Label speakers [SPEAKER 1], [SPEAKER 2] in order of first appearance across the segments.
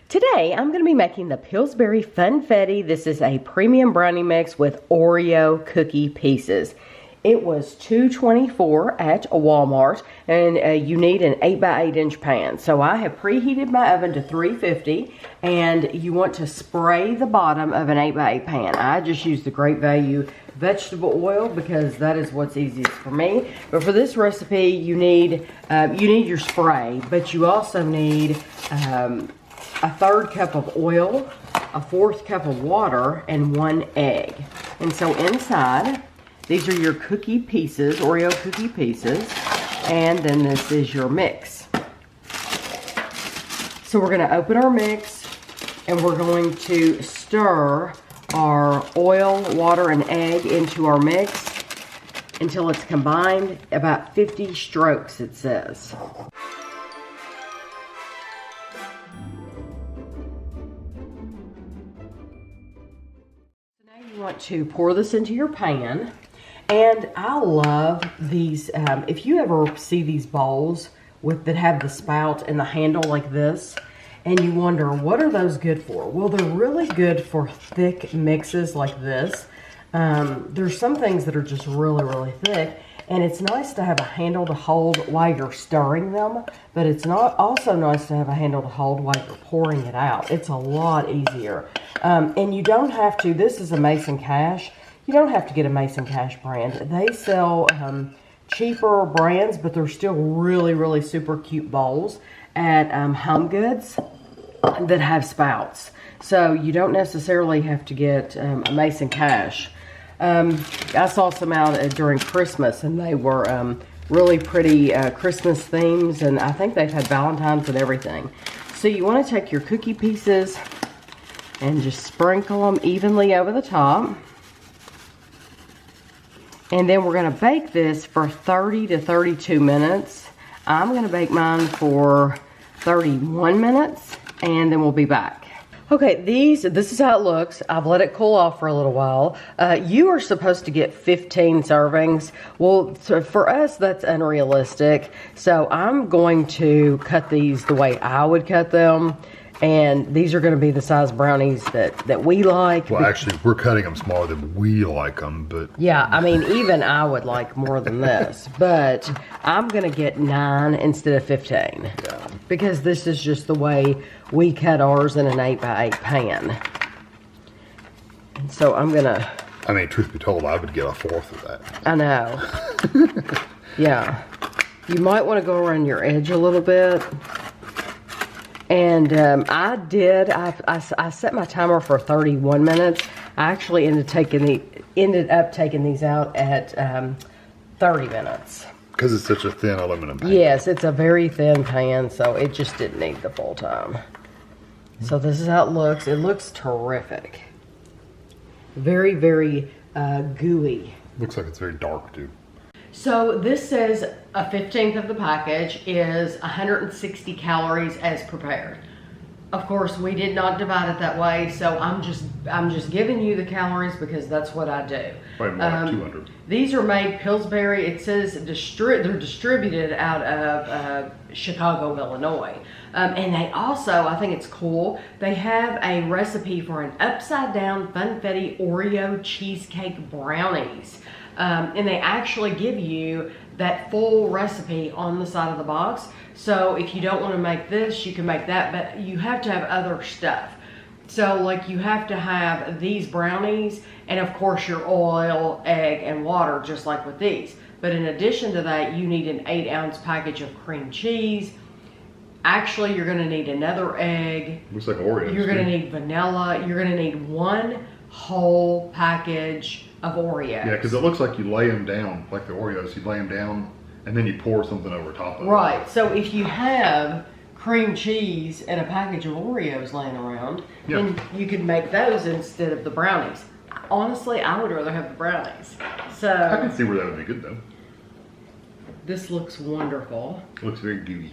[SPEAKER 1] Today, I'm going to be making the Pillsbury Funfetti. This is a premium brownie mix with Oreo cookie pieces. It was $2.24 at Walmart, and you need an 8x8 inch pan. So I have preheated my oven to 350, and you want to spray the bottom of an 8x8 pan. I just use the Great Value vegetable oil because that is what's easiest for me. But for this recipe, you need your spray, but you also need a 1/3 cup of oil, a 1/4 cup of water, and 1 egg. And so inside, these are your cookie pieces, Oreo cookie pieces, and then this is your mix. So we're gonna open our mix, and we're going to stir our oil, water, and egg into our mix until it's combined, about 50 strokes, it says. Want to pour this into your pan, and I love these. If you ever see these bowls that have the spout and the handle like this, and you wonder what are those good for? Well, they're really good for thick mixes like this. There's some things that are just really thick, and it's nice to have a handle to hold while you're stirring them, but it's not also nice to have a handle to hold while you're pouring it out. It's a lot easier. And you don't have to, this is a Mason Cash, you don't have to get a Mason Cash brand. They sell cheaper brands, but they're still really super cute bowls at Home Goods that have spouts. So you don't necessarily have to get a Mason Cash. I saw some out during Christmas, and they were really pretty Christmas themes, and I think they've had Valentine's and everything. So you want to take your cookie pieces and just sprinkle them evenly over the top. And then we're going to bake this for 30 to 32 minutes. I'm going to bake mine for 31 minutes, and then we'll be back. Okay, this is how it looks. I've let it cool off for a little while. You are supposed to get 15 servings. Well, for us, that's unrealistic. So I'm going to cut these the way I would cut them. And these are going to be the size brownies that we like.
[SPEAKER 2] Well, actually, we're cutting them smaller than we like them, but...
[SPEAKER 1] Yeah, I mean, even I would like more than this. But I'm going to get 9 instead of 15.
[SPEAKER 2] Yeah.
[SPEAKER 1] Because this is just the way we cut ours in an 8x8 pan. And so I'm going to...
[SPEAKER 2] I mean, truth be told, I would get a 1/4 of that.
[SPEAKER 1] I know. Yeah. You might want to go around your edge a little bit. And I set my timer for 31 minutes. I actually ended up taking these out at 30 minutes.
[SPEAKER 2] Because it's such a thin aluminum pan.
[SPEAKER 1] Yes, it's a very thin pan, so it just didn't need the full time. So this is how it looks. It looks terrific. Very gooey.
[SPEAKER 2] Looks like it's very dark, too.
[SPEAKER 1] So this says a 1/15 of the package is 160 calories as prepared. Of course, we did not divide it that way, so I'm just giving you the calories because that's what I do.
[SPEAKER 2] Probably more like 200.
[SPEAKER 1] These are made Pillsbury. It says they're distributed out of Chicago, Illinois. And they also, I think it's cool, they have a recipe for an upside down Funfetti Oreo cheesecake brownies. And they actually give you that full recipe on the side of the box. So if you don't want to make this, you can make that, but you have to have other stuff. So like you have to have these brownies and of course your oil, egg, and water, just like with these. But in addition to that, you need an 8-ounce package of cream cheese. Actually, you're going to need another egg.
[SPEAKER 2] Looks like Oreos.
[SPEAKER 1] You're going to need vanilla. You're going to need 1 whole package of Oreo.
[SPEAKER 2] Yeah, because it looks like you lay them down, like the Oreos. You lay them down, and then you pour something over top of it.
[SPEAKER 1] Right. So if you have cream cheese and a package of Oreos laying around, then you can make those instead of the brownies. Honestly, I would rather have the brownies. So
[SPEAKER 2] I can see where that would be good, though.
[SPEAKER 1] This looks wonderful.
[SPEAKER 2] It looks very gooey.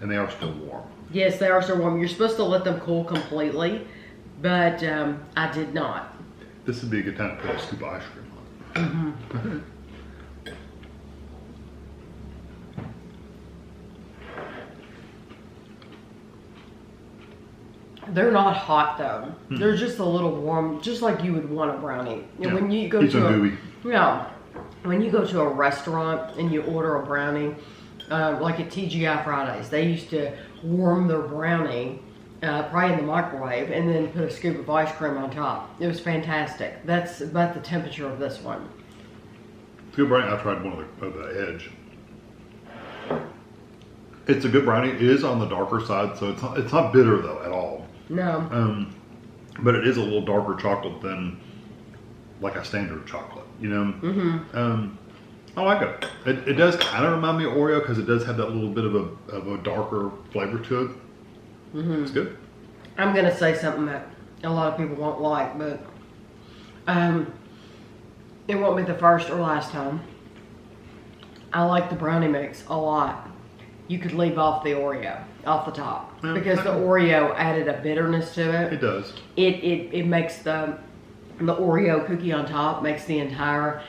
[SPEAKER 2] And they are still warm.
[SPEAKER 1] Yes, they are still warm. You're supposed to let them cool completely, but I did not.
[SPEAKER 2] This would be a good time to put a scoop of ice cream on. Mm-hmm.
[SPEAKER 1] They're not hot though. They're just a little warm, just like you would want a brownie. And
[SPEAKER 2] Yeah.
[SPEAKER 1] when you go
[SPEAKER 2] Keeps
[SPEAKER 1] to
[SPEAKER 2] them gooey.
[SPEAKER 1] when you go to a restaurant and you order a brownie, like at TGI Fridays, they used to warm their brownie probably in the microwave and then put a scoop of ice cream on top. It was fantastic. That's about the temperature of this one.
[SPEAKER 2] It's a good brownie. I tried one of the Edge. It's a good brownie. It is on the darker side, so it's not bitter though at all.
[SPEAKER 1] No.
[SPEAKER 2] But it is a little darker chocolate than like a standard chocolate, you know. I like it. It does kind of remind me of Oreo because it does have that little bit of a darker flavor to it. It's good.
[SPEAKER 1] I'm gonna say something that a lot of people won't like, but it won't be the first or last time. I like the brownie mix a lot. You could leave off the Oreo off the top because the Oreo added a bitterness to it.
[SPEAKER 2] It does.
[SPEAKER 1] It makes the Oreo cookie on top makes the entire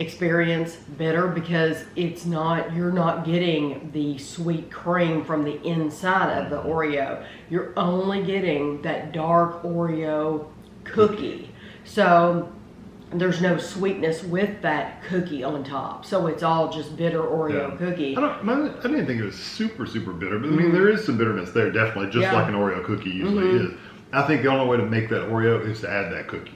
[SPEAKER 1] experience bitter because you're not getting the sweet cream from the inside of the Oreo. You're only getting that dark Oreo cookie. So there's no sweetness with that cookie on top. So it's all just bitter Oreo cookie.
[SPEAKER 2] I didn't think it was super bitter, but I mean there is some bitterness there definitely, just like an Oreo cookie usually is. I think the only way to make that Oreo is to add that cookie.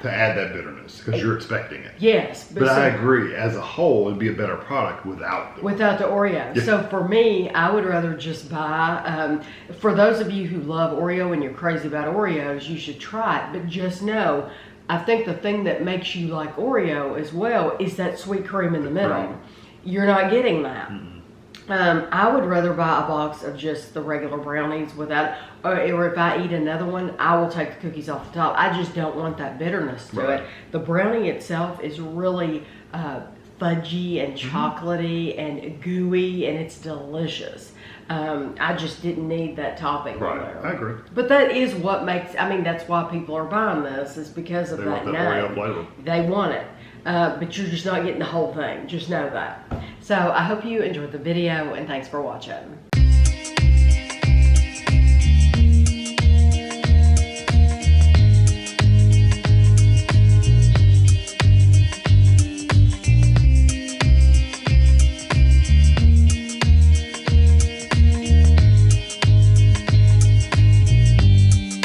[SPEAKER 2] To add that bitterness because you're expecting it.
[SPEAKER 1] Yes.
[SPEAKER 2] But I agree, as a whole, it'd be a better product without the
[SPEAKER 1] Oreo.
[SPEAKER 2] Yeah.
[SPEAKER 1] So for me, I would rather just buy, for those of you who love Oreo and you're crazy about Oreos, you should try it. But just know, I think the thing that makes you like Oreo as well is that sweet cream in the middle.
[SPEAKER 2] Cream.
[SPEAKER 1] You're not getting that. I would rather buy a box of just the regular brownies without, or if I eat another one, I will take the cookies off the top. I just don't want that bitterness to it. The brownie itself is really fudgy and chocolatey and gooey, and it's delicious. I just didn't need that topping on there.
[SPEAKER 2] I agree.
[SPEAKER 1] But that is what makes, that's why people are buying this, is because of
[SPEAKER 2] They
[SPEAKER 1] that
[SPEAKER 2] want that
[SPEAKER 1] name.
[SPEAKER 2] Oreo flavor.
[SPEAKER 1] They want it. But you're just not getting the whole thing. Just know that. So I hope you enjoyed the video, and thanks for watching.